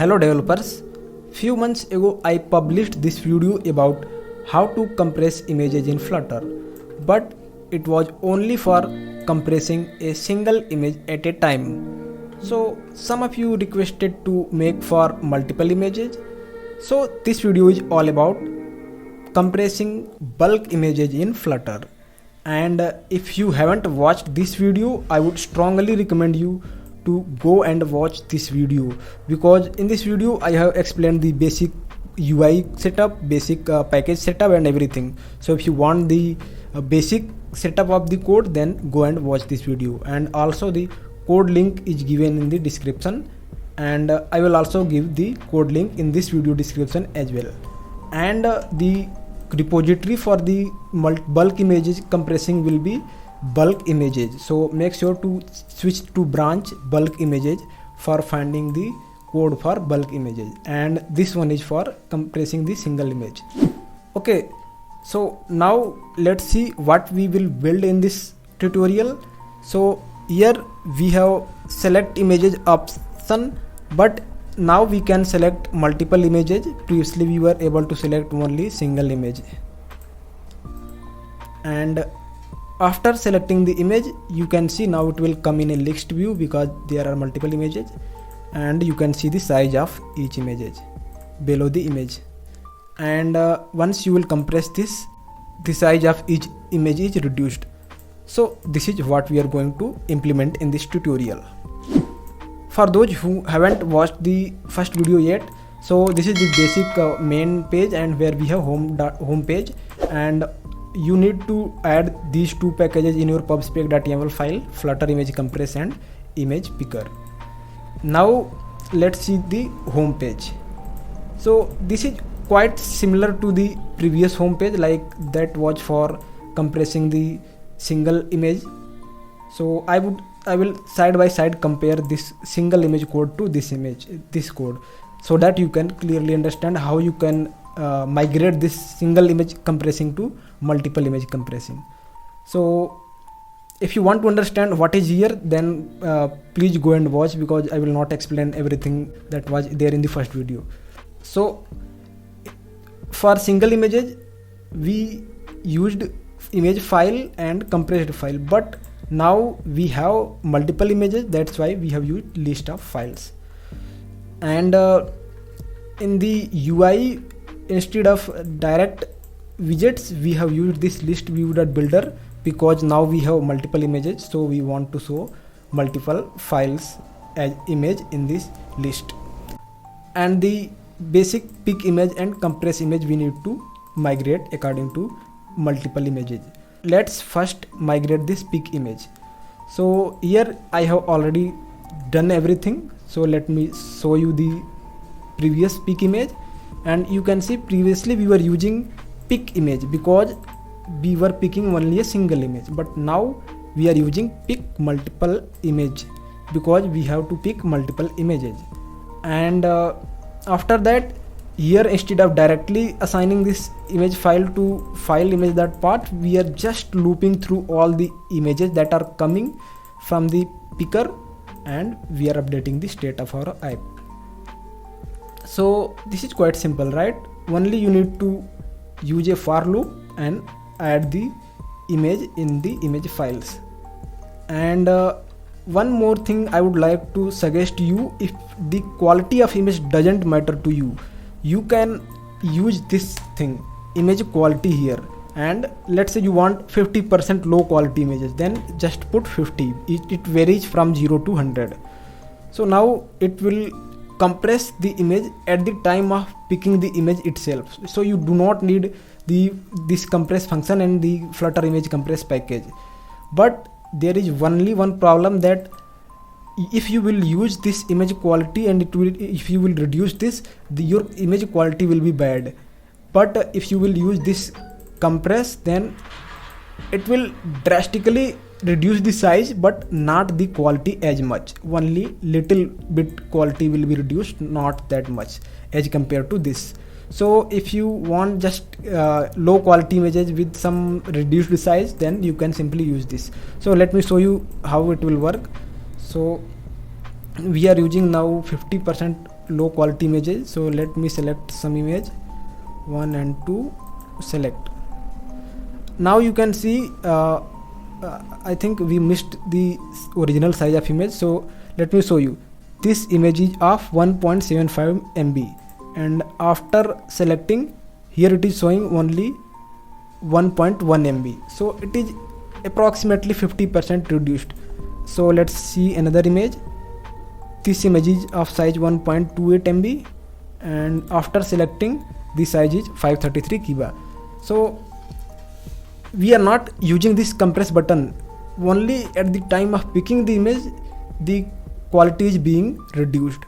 Hello developers, few months ago I published this video about how to compress images in Flutter, but it was only for compressing a single image at a time. So some of you requested to make for multiple images. So this video is all about compressing bulk images in Flutter. And if you haven't watched this video, I would strongly recommend you to go and watch this video, because in this video I have explained the basic UI setup, basic package setup and everything. So if you want the basic setup of the code, then go and watch this video, and also the code link is given in the description, and I will also give the code link in this video description as well. And the repository for the bulk images compressing will be bulk images. So make sure to switch to branch bulk images for finding the code for bulk images, and this one is for compressing the single image. Okay, so now let's see what we will build in this tutorial. So here we have select images option, but now we can select multiple images. Previously we were able to select only single image, and after selecting the image, you can see now it will come in a list view because there are multiple images, and you can see the size of each image below the image. And once you will compress this, the size of each image is reduced. So this is what we are going to implement in this tutorial. For those who haven't watched the first video yet, so this is the basic main page, and where we have home page, and you need to add these two packages in your pubspec.yaml file: Flutter image compress and image picker. Now let's see the home page. So this is quite similar to the previous home page, like that was for compressing the single image. So I will side by side compare this single image code to this code, so that you can clearly understand how you can migrate this single image compressing to multiple image compressing. So if you want to understand what is here, then please go and watch, because I will not explain everything that was there in the first video. So for single images we used image file and compressed file, but now we have multiple images, that's why we have used list of files. And in the UI, instead of direct widgets, we have used this list view.builder, because now we have multiple images, so we want to show multiple files as image in this list. And the basic pick image and compress image we need to migrate according to multiple images. Let's first migrate this pick image. So here I have already done everything, so let me show you the previous pick image. And you can see previously we were using pick image because we were picking only a single image, but now we are using pick multiple image because we have to pick multiple images. And after that, here instead of directly assigning this image file to file image.path, we are just looping through all the images that are coming from the picker, and we are updating the state of our app. So this is quite simple, right? Only you need to use a for loop and add the image in the image files. And one more thing I would like to suggest you: if the quality of image doesn't matter to you, you can use this thing, image quality here. And let's say you want 50% low quality images, then just put 50. It varies from 0 to 100. So now it will compress the image at the time of picking the image itself. So you do not need this compress function and the Flutter image compress package. But there is only one problem, that if you will use this image quality and if you will reduce this, your image quality will be bad. But if you will use this compress, then it will drastically reduce the size but not the quality as much. Only little bit quality will be reduced, not that much as compared to this. So if you want just low quality images with some reduced size, then you can simply use this. So let me show you how it will work. So we are using now 50% low quality images. So let me select some image, 1 and 2, select. Now you can see I think we missed the original size of image, so let me show you. This image is of 1.75 MB, and after selecting, here it is showing only 1.1 MB, so it is approximately 50% reduced. So let's see another image. This image is of size 1.28 MB, and after selecting, the size is 533 KB. So we are not using this compress button. Only at the time of picking the image, the quality is being reduced.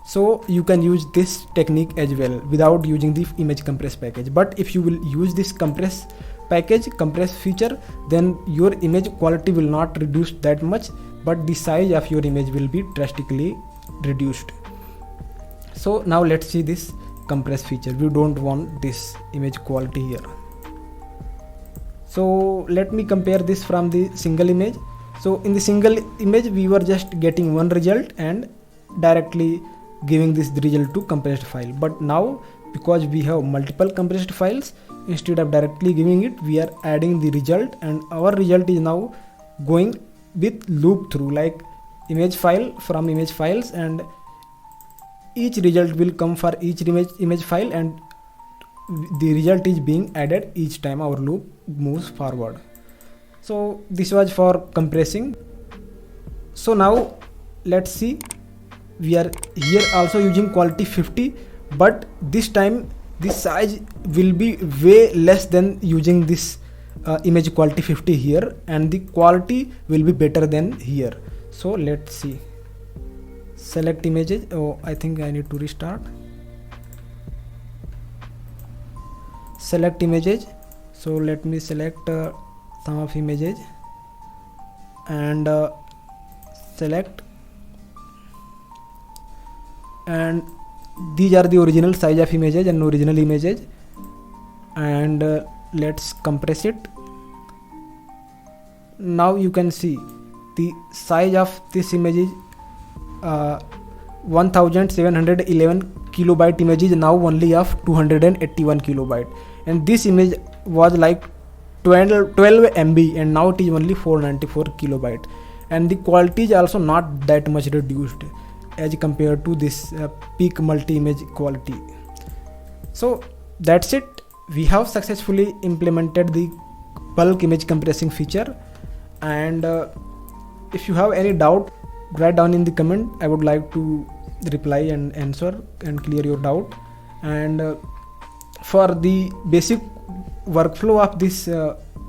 So you can use this technique as well without using the image compress package. But if you will use this compress package, compress feature, then your image quality will not reduce that much, but the size of your image will be drastically reduced. So now let's see this compress feature. We don't want this image quality here. So let me compare this from the single image. So in the single image, we were just getting one result and directly giving this result to compressed file. But now, because we have multiple compressed files, instead of directly giving it, we are adding the result, and our result is now going with loop through, like image file from image files, and each result will come for each image file, and the result is being added each time our loop moves forward. So this was for compressing. So now let's see, we are here also using quality 50, but this time the size will be way less than using this image quality 50 here, and the quality will be better than here. So let's see, select images. Oh, I think I need to restart. Select images. So let me select some of images and select, and these are the original size of images and original images, and let's compress it. Now you can see the size of this image is 1711 kilobyte image is now only of 281 kilobyte, and this image was like 12 MB, and now it is only 494 kilobyte, and the quality is also not that much reduced as compared to this peak multi-image quality. So that's it. We have successfully implemented the bulk image compressing feature, and if you have any doubt, write down in the comment. I would like to reply and answer and clear your doubt. And for the basic workflow of this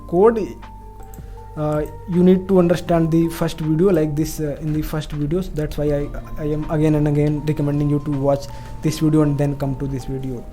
code, you need to understand the first video like this in the first videos. That's why I am again and again recommending you to watch this video and then come to this video.